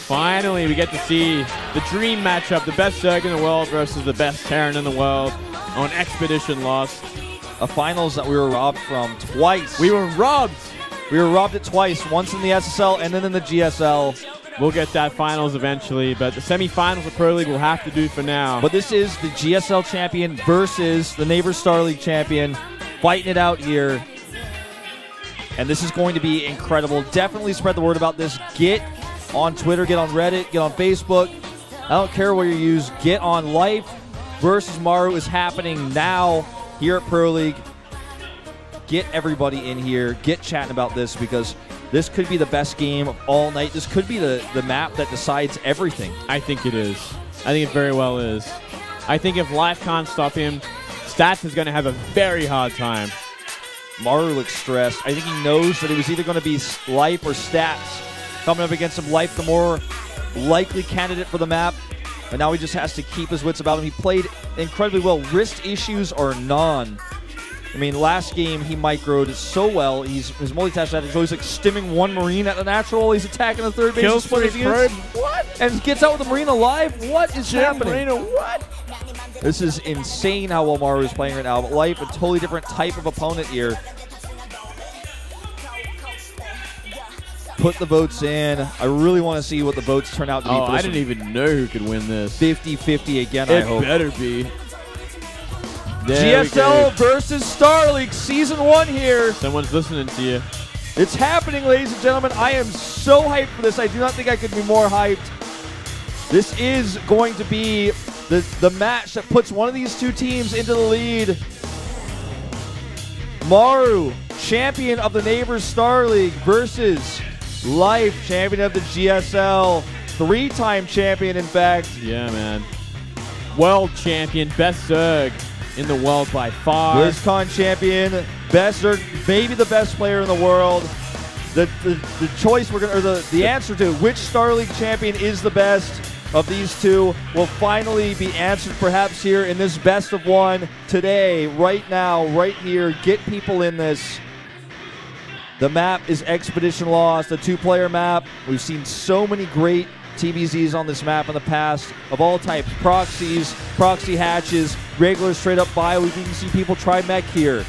Finally, we get to see the dream matchup, the best Zerg in the world versus the best Terran in the world on Expedition Lost. A finals that we were robbed from twice. We were robbed. We were robbed it twice, once in the SSL and then in the GSL. We'll get that finals eventually, but the semifinals of Pro League will have to do for now. But this is the GSL champion versus the Neighbors Star League champion, fighting it out here. And this is going to be incredible. Definitely spread the word about this. Get on Twitter, get on Reddit, get on Facebook. I don't care what you use. Get on Life versus Maru is happening now here at Pro League. Get everybody in here. Get chatting about this because this could be the best game of all night. This could be the map that decides everything. I think it is. I think it very well is. I think if Life can't stop him, Stats is going to have a very hard time. Maru looks stressed. I think he knows that it was either going to be Life or Stats coming up against him. Life, the more likely candidate for the map. And now he just has to keep his wits about him. He played incredibly well. Wrist issues are none. I mean, last game he microed so well. His multitask strategy, so he's like stimming one Marine at the natural. He's attacking the third base. Kills three probe. What? And gets out with the Marine alive. What is happening? Marina, what? This is insane how well Maru is playing right now. But Life, a totally different type of opponent here. Put the votes in. I really want to see what the votes turn out to be. Oh, I didn't even know who could win this. 50-50 again, I hope. It better be. GSL versus Star League Season 1 here. Someone's listening to you. It's happening, ladies and gentlemen. I am so hyped for this. I do not think I could be more hyped. This is going to be the match that puts one of these two teams into the lead. Maru, champion of the Neighbors Star League, versus Life, champion of the GSL. Three-time champion, in fact. Yeah, man. World champion, best Zerg in the world by far. BlizzCon champion, best Zerg, maybe the best player in the world. The choice we're gonna, or the answer to which Star League champion is the best of these two will finally be answered perhaps here in this best of one today, right now, right here. Get people in this. The map is Expedition Lost, a two-player map. We've seen so many great TBZs on this map in the past of all types. Proxies, proxy hatches, regular straight-up bio. We can see people try mech here.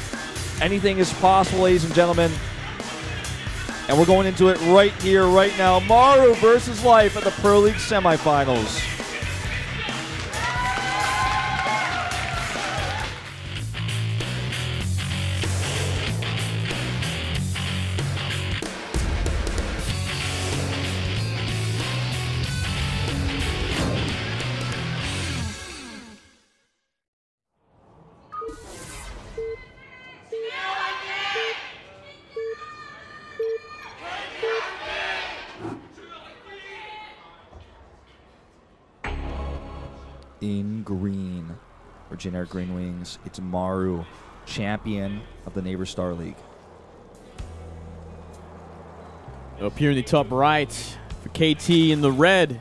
Anything is possible, ladies and gentlemen. And we're going into it right here, right now. Maru versus Life at the Pro League semifinals. In green, or generic green wings, it's Maru, champion of the Neighbors Star League. Up here in the top right, for KT in the red,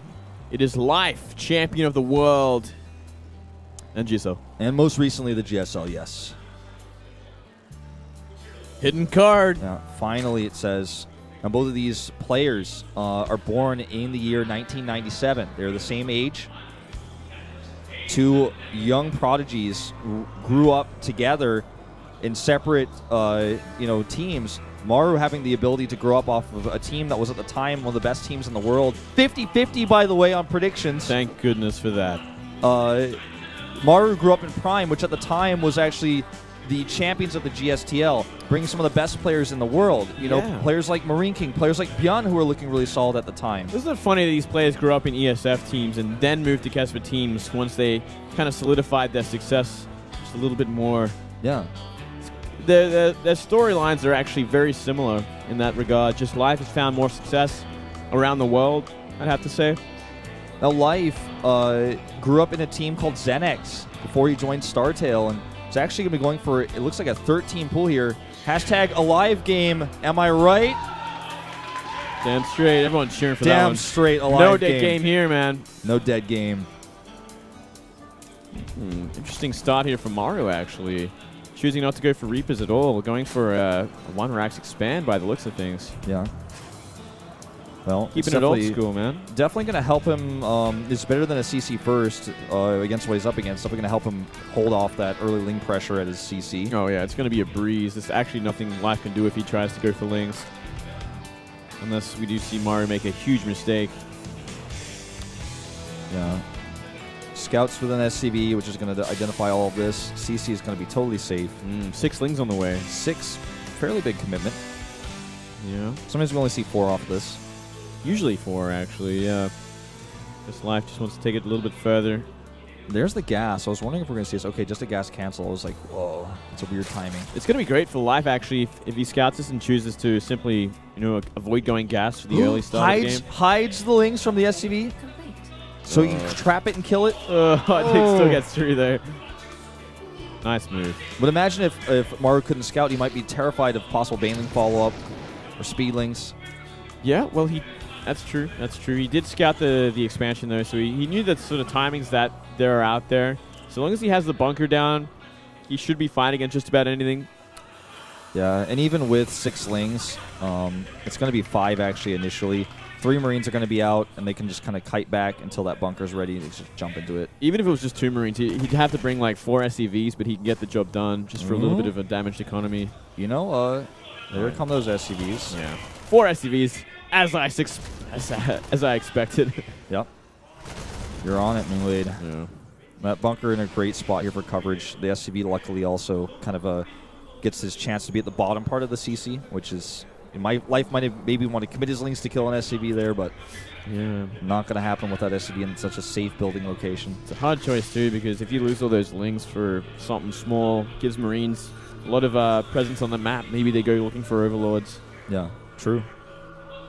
it is Life, champion of the world. And GSL. And most recently, the GSL, yes. Hidden card. Now, finally, it says, and both of these players are born in the year 1997. They're the same age. Two young prodigies grew up together in separate, teams. Maru having the ability to grow up off of a team that was at the time one of the best teams in the world. 50-50, by the way, on predictions. Thank goodness for that. Maru grew up in Prime, which at the time was actually the champions of the GSTL, bringing some of the best players in the world. You know, players like Marine King, players like Bjorn, who were looking really solid at the time. Isn't it funny that these players grew up in ESF teams and then moved to Kesper teams once they kind of solidified their success just a little bit more? Yeah. Their storylines are actually very similar in that regard. Just Life has found more success around the world, I'd have to say. Now, Life grew up in a team called Zenex before he joined StarTale, and it's actually going to be going for, it looks like a 13 pool here. Hashtag alive game. Am I right? Damn straight. Everyone's cheering for that one. Damn straight alive No dead game here, man. No dead game. Interesting start here for Maru, actually. Choosing not to go for Reapers at all. Going for a one Rax expand by the looks of things. Yeah. Well, keeping it old school, man. Definitely going to help him. It's better than a CC first against what he's up against. Definitely going to help him hold off that early Ling pressure at his CC. Oh, yeah. It's going to be a breeze. There's actually nothing Life can do if he tries to go for Lings. Unless we do see Maru make a huge mistake. Yeah. Scouts with an SCV, which is going to identify all of this. CC is going to be totally safe. 6 Lings on the way. 6, fairly big commitment. Yeah. Sometimes we only see 4 off this. Usually 4, actually, yeah. This Life just wants to take it a little bit further. There's the gas. I was wondering if we're going to see this. Okay, just a gas cancel. I was like, whoa, it's a weird timing. It's going to be great for Life, actually, if he scouts this and chooses to simply, avoid going gas for the early start of the game. Hides the Lings from the SCV, so you can trap it and kill it. I think still gets through there. Nice move. But imagine if Maru couldn't scout, he might be terrified of possible Baneling follow-up or Speedlings. Yeah, well, that's true. That's true. He did scout the expansion, though, so he knew that sort of timings that there are out there. So long as he has the bunker down, he should be fine against just about anything. Yeah, and even with 6 Lings, it's going to be 5, actually, initially. 3 Marines are going to be out, and they can just kind of kite back until that bunker's ready and just jump into it. Even if it was just 2 Marines, he'd have to bring like 4 SCVs, but he can get the job done just for a little bit of a damaged economy. There come those SCVs. Yeah. 4 SCVs, as I expected. Yep. You're on it, Mingwade. Yeah. That bunker in a great spot here for coverage. The SCV luckily also kind of gets his chance to be at the bottom part of the CC, which is, in my life, might have maybe want to commit his Lings to kill an SCV there, but yeah, not going to happen with that SCV in such a safe building location. It's a hard choice, too, because if you lose all those Lings for something small, gives Marines a lot of presence on the map. Maybe they go looking for Overlords. Yeah, true.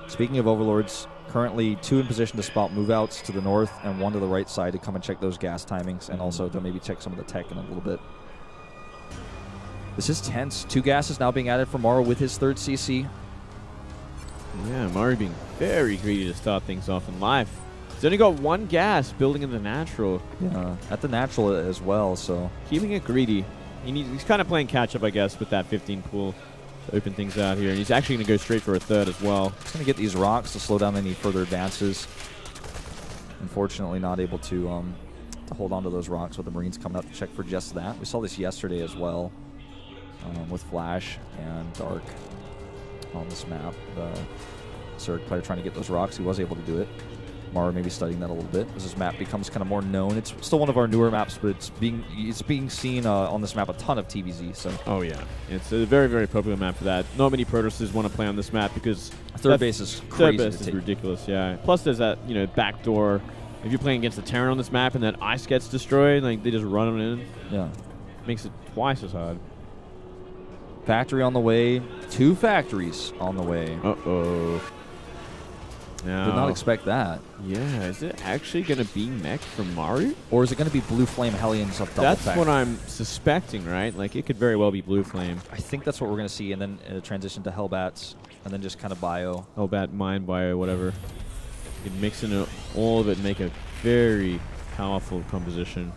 Speaking of Overlords, currently 2 in position to spot move-outs to the north and 1 to the right side to come and check those gas timings and also to maybe check some of the tech in a little bit. This is tense. 2 gases now being added for Maru with his 3rd CC. Yeah, Maru being very greedy to start things off in Life. He's only got 1 gas building in the natural. Yeah, at the natural as well, so. Keeping it greedy. He's kind of playing catch-up, I guess, with that 15 pool to open things out here. And he's actually going to go straight for a 3rd as well. He's going to get these rocks to slow down any further advances. Unfortunately, not able to hold on to those rocks with the Marines coming out to check for just that. We saw this yesterday as well with Flash and Dark on this map. Zerg player trying to get those rocks. He was able to do it. Maru maybe studying that a little bit as this map becomes kind of more known. It's still one of our newer maps, but it's being seen on this map a ton of TVZ. So. Oh yeah, it's a very, very popular map for that. Not many Protosses want to play on this map because 3rd base is crazy. 3rd base is ridiculous. Yeah. Plus, there's that backdoor. If you're playing against the Terran on this map and that ice gets destroyed, like they just run them in. Yeah, makes it twice as hard. Factory on the way. 2 factories on the way. Uh-oh. No. Did not expect that. Yeah, is it actually going to be mech from Maru? Or is it going to be Blue Flame Hellions of double That's factory? what I'm suspecting, right? Like, it could very well be Blue Flame. I think that's what we're going to see, and then transition to Hellbats, and then just kind of bio. Hellbat, Mind Bio, whatever. You can mix in all of it and make a very powerful composition.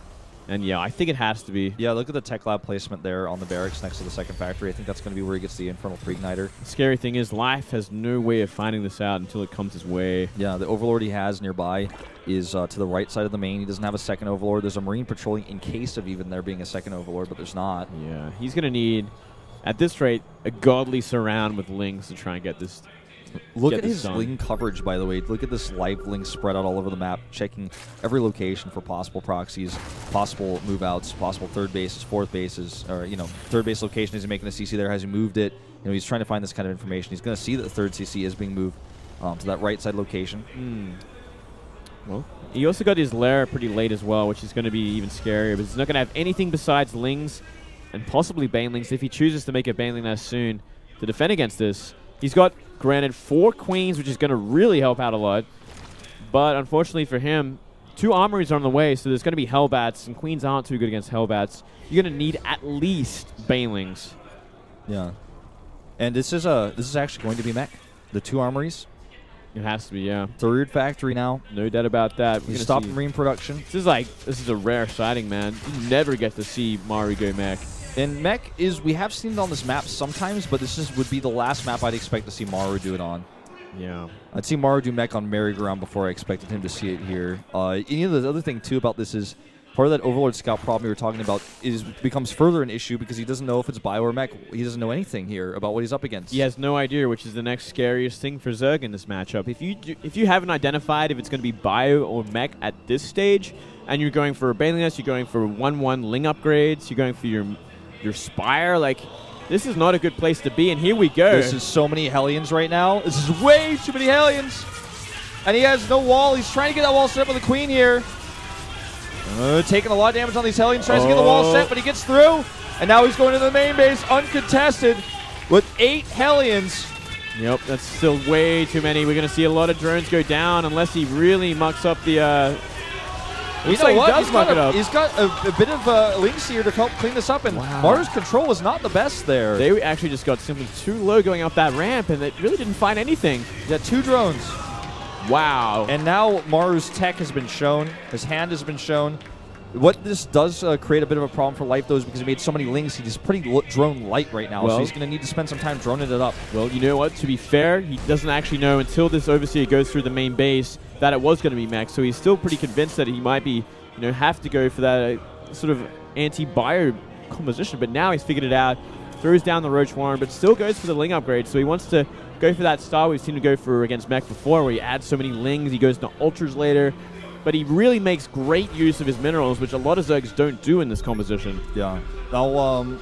And yeah, I think it has to be. Yeah, look at the tech lab placement there on the barracks next to the 2nd factory. I think that's going to be where he gets the Infernal Pre-Igniter. The scary thing is Life has no way of finding this out until it comes his way. Yeah, the Overlord he has nearby is to the right side of the main. He doesn't have a 2nd Overlord. There's a Marine patrolling in case of even there being a 2nd Overlord, but there's not. Yeah, he's going to need, at this rate, a godly surround with Lings to try and get this. Look at his Ling coverage, by the way. Look at this live Ling spread out all over the map, checking every location for possible proxies, possible move-outs, possible 3rd bases, 4th bases, or, 3rd base location. Is he making a CC there? Has he moved it? He's trying to find this kind of information. He's going to see that the 3rd CC is being moved to that right side location. Well, he also got his lair pretty late as well, which is going to be even scarier, but he's not going to have anything besides Lings and possibly Banelings if he chooses to make a Baneling nest soon to defend against this. He's got, granted, 4 Queens, which is going to really help out a lot. But unfortunately for him, 2 Armories are on the way, so there's going to be Hellbats, and Queens aren't too good against Hellbats. You're going to need at least Banelings. Yeah. And this is actually going to be mech. The 2 Armories. It has to be, yeah. 3rd factory now. No doubt about that. He stopped Marine production. This is a rare sighting, man. You never get to see Maru go mech. And mech we have seen it on this map sometimes, but this would be the last map I'd expect to see Maru do it on. Yeah. I'd see Maru do mech on merry-go-round before I expected him to see it here. The other thing, too, about this is part of that Overlord Scout problem we were talking about becomes further an issue because he doesn't know if it's bio or mech. He doesn't know anything here about what he's up against. He has no idea, which is the next scariest thing for Zerg in this matchup. If you haven't identified if it's going to be bio or mech at this stage, and you're going for a Baneling Nest, you're going for 1/1 Ling upgrades, you're going for your Spire, like, this is not a good place to be, and here we go. This is so many Hellions right now. This is way too many Hellions. And he has no wall. He's trying to get that wall set up with the Queen here. Taking a lot of damage on these Hellions. Tries to get the wall set, but he gets through. And now he's going to the main base uncontested with 8 Hellions. Yep, that's still way too many. We're going to see a lot of drones go down unless he really mucks up the... Looks like he does muck it up. He's got a bit of links here to help clean this up, and Maru's control was not the best there. They actually just got simply too low going up that ramp, and they really didn't find anything. He had 2 drones. Wow. And now Maru's tech has been shown. His hand has been shown. What this does create a bit of a problem for Life, though, is because he made so many links. He's pretty drone light right now, so he's going to need to spend some time droning it up. Well, you know what? To be fair, he doesn't actually know until this Overseer goes through the main base that it was going to be mech, so he's still pretty convinced that he might be, have to go for that sort of anti-bio composition, but now he's figured it out, throws down the Roach Warren, but still goes for the Ling upgrade, so he wants to go for that style we've seen him go for against mech before, where he adds so many Lings, he goes to Ultras later, but he really makes great use of his minerals, which a lot of Zergs don't do in this composition. Yeah. Now,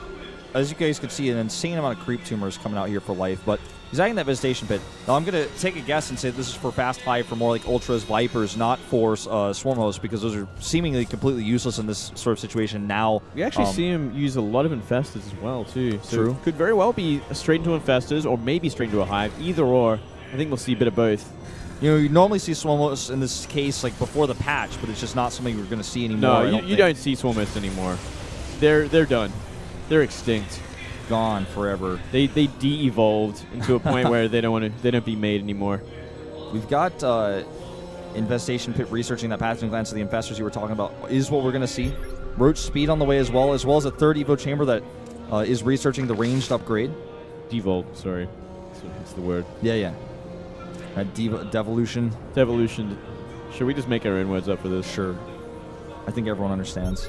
as you guys can see, an insane amount of creep tumors coming out here for Life, but he's adding that Visitation Pit. Now, I'm going to take a guess and say this is for fast high for more like Ultras, Vipers, not for Swarm Hosts, because those are seemingly completely useless in this sort of situation now. We actually see him use a lot of Infestors as well, too. So True. It could very well be straight into Infestors, or maybe straight into a Hive. Either or. I think we'll see a bit of both. You normally see Swarm Hosts in this case like before the patch, but it's just not something we're going to see anymore. No, you don't see Swarm Hosts anymore. They're done. They're extinct. Gone forever. They de-evolved into a point where they don't be made anymore. We've got Infestation Pit researching that pathogen glands of the Infestors you were talking about is what we're going to see. Roach Speed on the way as well as a 3rd Evo Chamber that is researching the ranged upgrade. Devolve, sorry. That's the word. Yeah. Devolution. Devolution. Should we just make our own words up for this? Sure. I think everyone understands.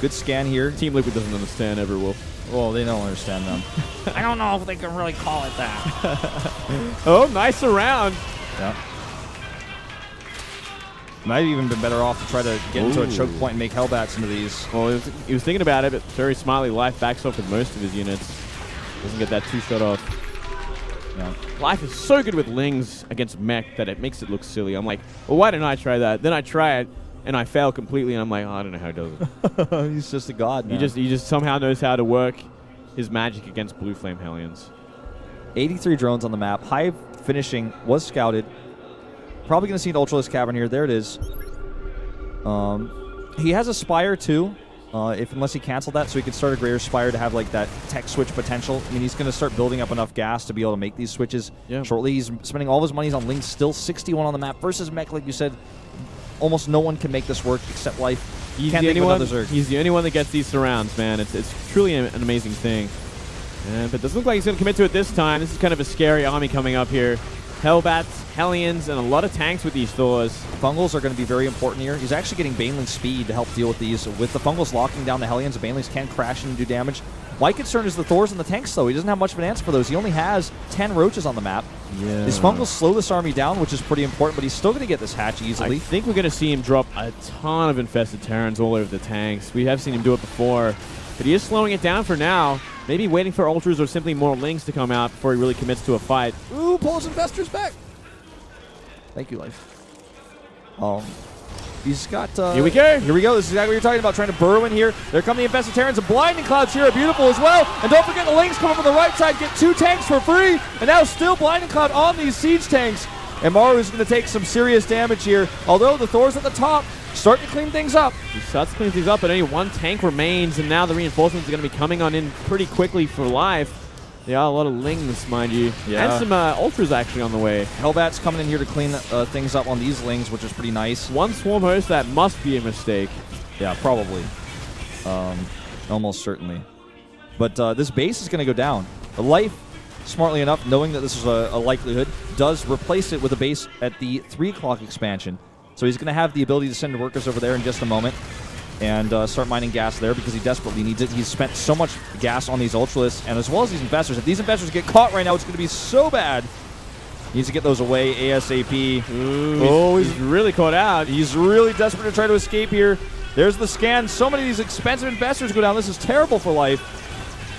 Good scan here. Team Liquid doesn't understand Everwolf. Well, they don't understand them. I don't know if they can really call it that. Oh, nice around. Yeah. Might have even been better off to try to get into a choke point and make Hellbats into these. Well, he was thinking about it, but very smartly, Life backs off with most of his units. Doesn't get that 2-shot off. Yeah. Life is so good with Lings against mech that it makes it look silly. I'm like, well, why didn't I try that? Then I try it, and I fail completely, and I'm like, oh, I don't know how he does it. He's just a god now. He just somehow knows how to work his magic against Blue Flame Hellions. 83 drones on the map. Hive finishing was scouted. Probably going to see an Ultralisk Cavern here. There it is. He has a Spire, too, unless he canceled that, so he could start a Greater Spire to have like that tech switch potential. I mean, he's going to start building up enough gas to be able to make these switches shortly. He's spending all of his money on Lings, still 61 on the map versus mech, like you said. Almost no one can make this work except Life. He's the only one that gets these surrounds, man. It's truly an amazing thing. But it doesn't look like he's going to commit to it this time. This is kind of a scary army coming up here. Hellbats, Hellions, and a lot of tanks with these Thors. Fungals are going to be very important here. He's actually getting Baneling speed to help deal with these. With the Fungals locking down the Hellions, the Banelings can crash in and do damage. My concern is the Thors and the tanks, though. He doesn't have much of an answer for those. He only has 10 Roaches on the map. Yeah. His Fungals slow this army down, which is pretty important, but he's still going to get this hatch easily. I think we're going to see him drop a ton of Infested Terrans all over the tanks. We have seen him do it before, but he is slowing it down for now. Maybe waiting for Ultras or simply more Lings to come out before he really commits to a fight. Ooh, pulls Infestors back. Thank you, Life. He's got... here we go. Here we go. This is exactly what you're talking about, trying to burrow in here. There come the Infested Terrans, and Blinding Clouds here are beautiful as well. And don't forget the Lings come up on the right side, get 2 tanks for free. And now still Blinding Cloud on these siege tanks. And Maru is going to take some serious damage here. Although the Thor's at the top, starting to clean things up. He starts to clean things up, but only 1 tank remains, and now the reinforcements are going to be coming on in pretty quickly for Life. There are a lot of Lings, mind you. Yeah. And some Ultras actually on the way. Hellbat's coming in here to clean things up on these Lings, which is pretty nice. 1 Swarm Host, that must be a mistake. Yeah, probably. Almost certainly. But this base is going to go down. The Life smartly enough, knowing that this is a likelihood, does replace it with a base at the 3 o'clock expansion. So he's going to have the ability to send workers over there in just a moment and start mining gas there because he desperately needs it. He's spent so much gas on these Ultralists, and as well as these investors. If these investors get caught right now, it's going to be so bad. He needs to get those away ASAP. Ooh, he's really caught out. He's really desperate to try to escape here. There's the scan. So many of these expensive investors go down. This is terrible for life.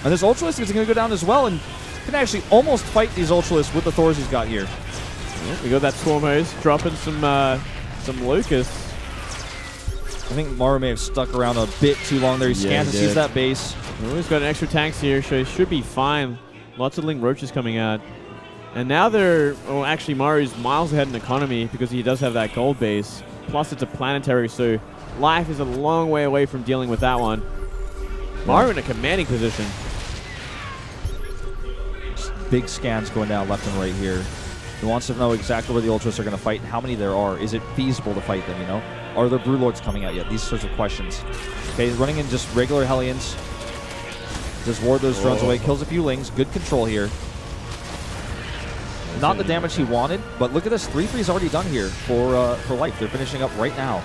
And this Ultralist is going to go down as well, and can actually almost fight these Ultralists with the Thors he's got here. Well, we got that Swarm Hose dropping some Locusts. I think Maru may have stuck around a bit too long there. He scans and sees that base. Oh, he's got an extra tanks here, so he should be fine. Lots of Ling Roaches coming out. And now they're... Well, actually, Maru's miles ahead in economy because he does have that gold base. Plus, it's a planetary, so life is a long way away from dealing with that one. Maru in a commanding position. Just big scans going down left and right here. He wants to know exactly where the Ultras are going to fight and how many there are. Is it feasible to fight them, you know? Are there Brewlords coming out yet? These sorts of questions. Okay, he's running in just regular Hellions. Just ward those drones away. Kills a few Lings. Good control here. Not the damage he wanted, but look at this. 3-3's already done here for life. They're finishing up right now.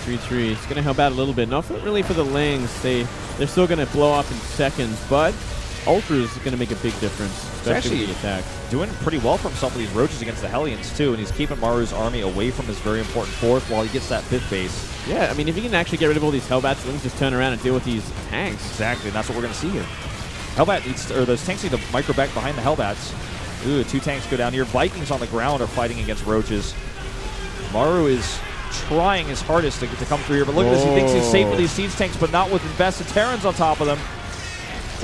3-3. It's going to help out a little bit. Not really for the Lings. They're still going to blow up in seconds, but Ultra is going to make a big difference, especially with the attack. Doing pretty well for himself with these Roaches against the Hellions, too, and he's keeping Maru's army away from his very important 4th while he gets that 5th base. Yeah, I mean, if he can actually get rid of all these Hellbats, Lings just turn around and deal with these tanks. Exactly, and that's what we're going to see here. Hellbat needs to, or those tanks need to micro back behind the Hellbats. Ooh, 2 tanks go down here. Vikings on the ground are fighting against Roaches. Maru is trying his hardest to come through here, but look at this. He thinks he's safe with these siege tanks, but not with invested Terrans on top of them.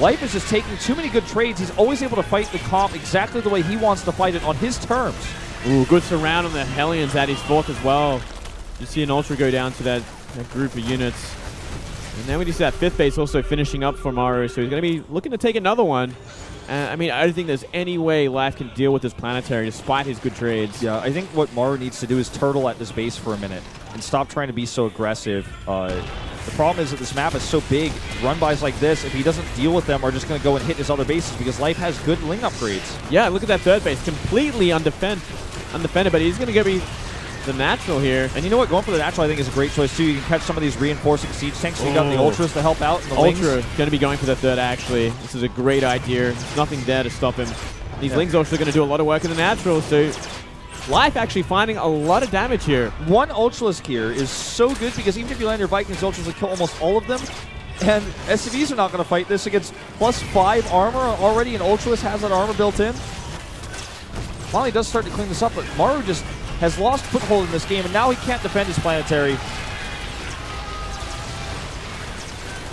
Life is just taking too many good trades. He's always able to fight the comp exactly the way he wants to fight it on his terms. Ooh, good surround on the Hellions at his 4th as well. You see an Ultra go down to that group of units. And then we just see that 5th base also finishing up for Maru, so he's going to be looking to take another one. I mean, I don't think there's any way Life can deal with this planetary despite his good trades. Yeah, I think what Maru needs to do is turtle at this base for a minute and stop trying to be so aggressive. The problem is that this map is so big, run-bys like this, if he doesn't deal with them, are just going to go and hit his other bases because Life has good Ling upgrades. Yeah, look at that 3rd base. Completely undefended, but he's going to go be the natural here. And you know what? Going for the natural, I think, is a great choice, too. You can catch some of these reinforcing siege tanks. So you got the Ultras to help out. And the Ultra Lings. going to be going for the 3rd, actually. This is a great idea. There's nothing there to stop him. These Lings also going to do a lot of work in the natural, so Life actually finding a lot of damage here. One Ultralisk here is so good because even if you land your Vikings, Ultras will kill almost all of them. And SCVs are not going to fight this against +5 armor already, and Ultralisk has that armor built in. Finally does start to clean this up, but Maru just has lost foothold in this game, and now he can't defend his planetary.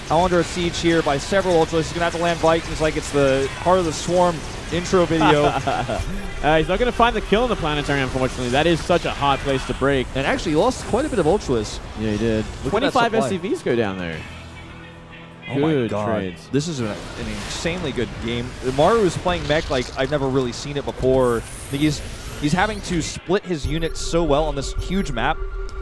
Now under a siege here by several Ultralists. He's going to have to land Vikings like it's the Heart of the Swarm intro video. He's not going to find the kill in the planetary, unfortunately. That is such a hard place to break. And actually, he lost quite a bit of Ultras. Yeah, he did. 25 SCVs go down there. Oh my god. Trades. This is an insanely good game. Maru is playing mech like I've never really seen it before. I think he's having to split his units so well on this huge map.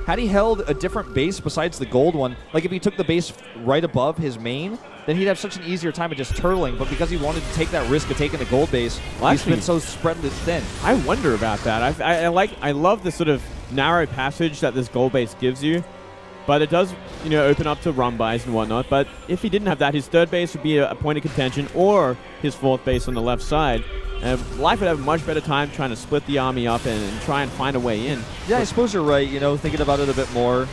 Had he held a different base besides the gold one, like if he took the base right above his main, then he'd have such an easier time of just turtling. But because he wanted to take that risk of taking the gold base, he's been so spread thin. I wonder about that. I love the sort of narrow passage that this gold base gives you. But it does, you know, open up to run-bys and whatnot. But if he didn't have that, his 3rd base would be a point of contention, or his 4th base on the left side. Life would have a much better time trying to split the army up and try and find a way in. Yeah, I suppose you're right, you know, thinking about it a bit more.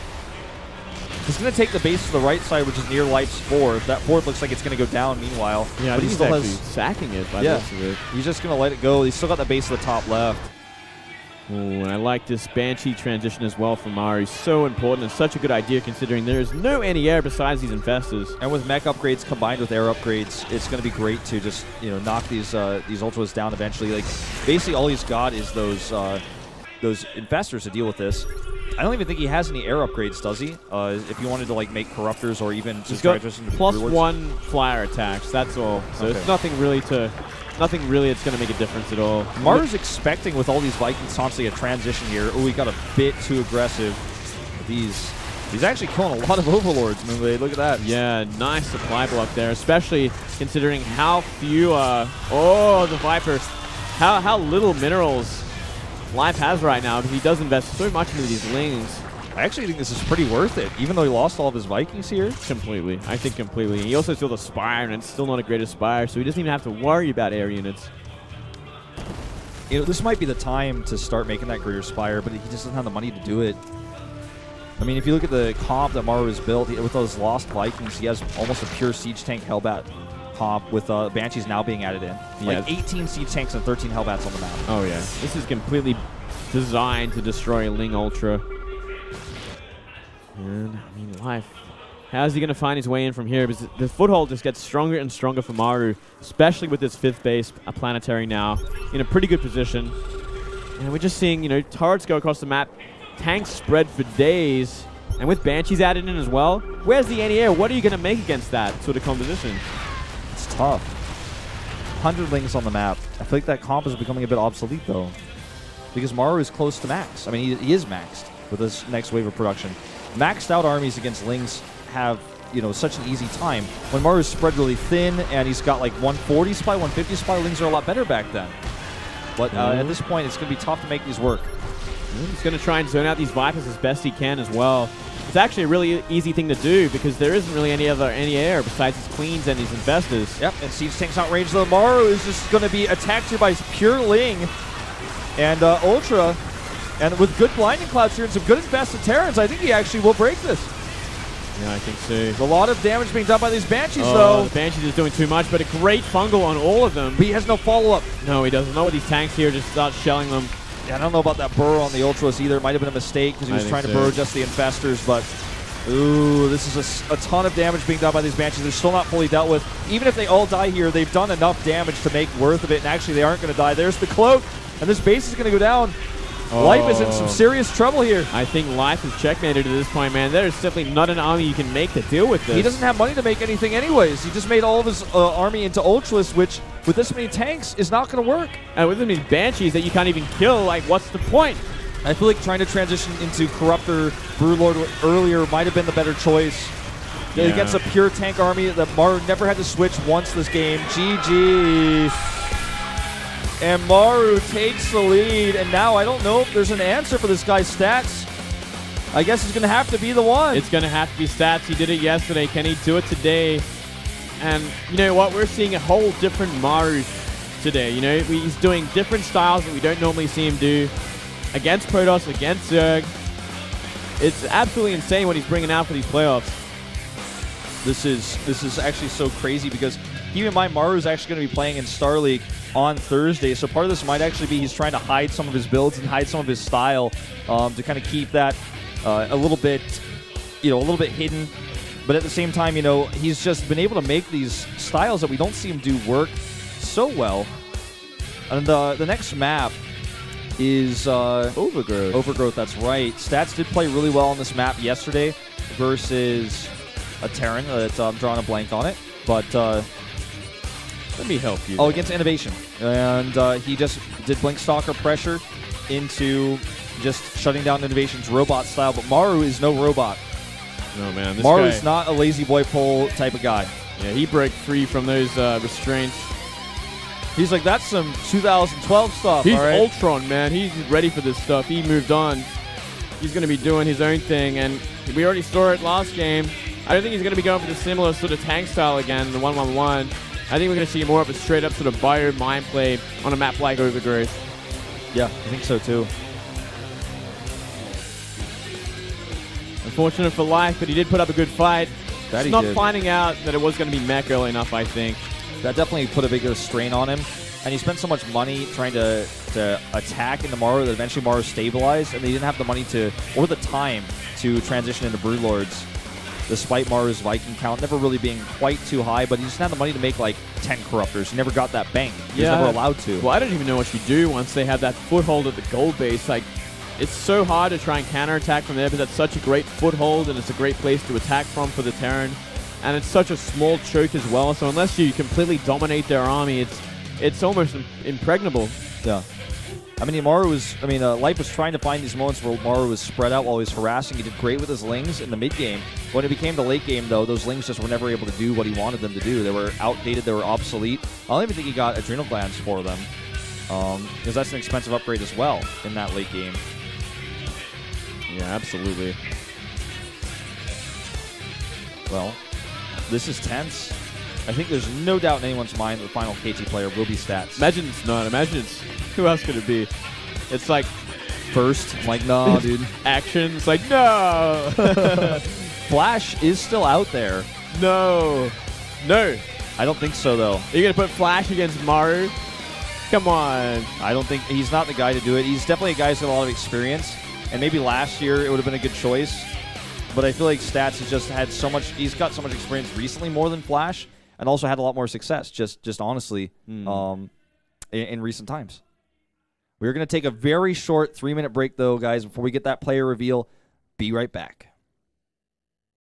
He's going to take the base to the right side, which is near Life's 4th. That 4th looks like it's going to go down meanwhile. Yeah, but he's still actually sacking it by the looks of it. He's just going to let it go. He's still got the base at the top left. Ooh, and I like this Banshee transition as well from Maru. So important and such a good idea considering there is no anti-air besides these infestors. And with mech upgrades combined with air upgrades, it's going to be great to just, you know, knock these Ultras down eventually. Like basically all he's got is those infestors to deal with this. I don't even think he has any air upgrades, does he? If you wanted to like make corruptors or even just got +1 flyer attacks. That's all. So it's nothing really that's going to make a difference at all. Maru's expecting with all these Vikings constantly a transition here. Oh, he got a bit too aggressive. He's actually killing a lot of Overlords. Look at that. Yeah, nice supply block there, especially considering how few, the Viper, how little minerals Life has right now, because he does invest so much into these lings. I actually think this is pretty worth it, even though he lost all of his Vikings here. Completely. I think completely. He also still the Spire, and it's still not a great Spire, so he doesn't even have to worry about air units. You know, this might be the time to start making that greater Spire, but he just doesn't have the money to do it. I mean, if you look at the comp that Maru has built, with those lost Vikings, he has almost a pure Siege Tank Hellbat comp, with Banshees now being added in. Yeah. Like 18 Siege Tanks and 13 Hellbats on the map. Oh, yeah. This is completely designed to destroy Ling Ultra. And, I mean, Life. How's he going to find his way in from here? Because the foothold just gets stronger and stronger for Maru, especially with this 5th base, a planetary now, in a pretty good position. And we're just seeing, you know, turrets go across the map, tanks spread for days, and with Banshees added in as well, where's the anti-air? What are you going to make against that sort of composition? It's tough. 100 Lings on the map. I feel like that comp is becoming a bit obsolete, though, because Maru is close to max. I mean, he is maxed with this next wave of production. Maxed out armies against Lings have, you know, such an easy time. When Maru's spread really thin and he's got like 140 supply, 150 supply, Lings are a lot better back then. But at this point, it's going to be tough to make these work. He's going to try and zone out these Vipers as best he can as well. It's actually a really easy thing to do because there isn't really any air besides his Queens and his Investors. Yep, and Siege Tank's not ranged though. Maru is just going to be attacked here by his pure Ling and Ultra. And with good Blinding Clouds here and some good Invested Terrans, I think he actually will break this. Yeah, I think so. There's a lot of damage being done by these Banshees, though. The Banshees is doing too much, but a great fungal on all of them. But he has no follow-up. No, he doesn't. Not with these tanks here, just start shelling them. Yeah, I don't know about that burrow on the Ultras either. It might have been a mistake because he was trying to burrow just the Infestors, but ooh, this is a ton of damage being done by these Banshees. They're still not fully dealt with. Even if they all die here, they've done enough damage to make worth of it, and actually they aren't going to die. There's the cloak, and this base is going to go down. Life is in some serious trouble here. I think Life is checkmated at this point, man. There is simply not an army you can make to deal with this. He doesn't have money to make anything anyways. He just made all of his army into Ultras, which, with this many tanks, is not going to work. And with these Banshees that you can't even kill, like, what's the point? I feel like trying to transition into Corruptor Broodlord earlier might have been the better choice. Yeah. Against a pure tank army that Maru never had to switch once this game. GG. And Maru takes the lead, and now I don't know if there's an answer for this guy's stats. I guess it's going to have to be the one. It's going to have to be stats. He did it yesterday. Can he do it today? And you know what? We're seeing a whole different Maru today. You know, he's doing different styles that we don't normally see him do. Against Protoss, against Zerg. It's absolutely insane what he's bringing out for these playoffs. This is actually so crazy because keep in mind Maru is actually going to be playing in Star League on Thursday, so part of this might actually be he's trying to hide some of his builds and hide some of his style to kind of keep that a little bit hidden. But at the same time, you know, he's just been able to make these styles that we don't see him do work so well. And the next map is Overgrowth. Overgrowth, that's right. Stats did play really well on this map yesterday versus a Terran. I'm drawing a blank on it, but let me help you. Oh, against Innovation. And he just did Blink Stalker pressure into just shutting down Innovation's robot style. But Maru is no robot. No, man. This Maru's guy, not a lazy boy pole type of guy. Yeah, he broke free from those restraints. He's like, that's some 2012 stuff. He's all right? Ultron, man. He's ready for this stuff. He moved on. He's going to be doing his own thing. And we already saw it last game. I don't think he's going to be going for the similar sort of tank style again, the 1-1-1. I think we're going to see more of a straight-up sort of bio mind play on a map like Overgrowth. Yeah, I think so too. Unfortunate for Life, but he did put up a good fight. That Just not finding out that it was going to be mech early enough, I think. That definitely put a bigger strain on him. And he spent so much money trying to attack into Maru that eventually Maru stabilized, and they didn't have the money or the time to transition into Broodlords. Despite Maru's Viking count never really being quite too high, but he just had the money to make like 10 Corruptors. He never got that bank. He was never allowed to. Well, I don't even know what you do once they have that foothold at the gold base. Like, it's so hard to try and counterattack from there, but that's such a great foothold, and it's a great place to attack from for the Terran. And it's such a small choke as well, so unless you completely dominate their army, it's almost impregnable. Yeah. I mean, Life was trying to find these moments where Maru was spread out while he was harassing. He did great with his lings in the mid game. When it became the late game, though, those lings just were never able to do what he wanted them to do. They were outdated. They were obsolete. I don't even think he got adrenal glands for them, because that's an expensive upgrade as well in that late game. Yeah, absolutely. Well, this is tense. I think there's no doubt in anyone's mind that the final KT player will be Stats. Imagine it's not. Imagine it's... Who else could it be? It's like... First, I'm like, no, dude. Action. It's like, no! Flash is still out there. No. No. I don't think so, though. You're going to put Flash against Maru? Come on. I don't think... He's not the guy to do it. He's definitely a guy who's got a lot of experience. And maybe last year it would have been a good choice. But I feel like Stats has just had so much... He's got so much experience recently more than Flash. And also had a lot more success, just honestly, in recent times. We're going to take a very short 3-minute break, though, guys, before we get that player reveal. Be right back.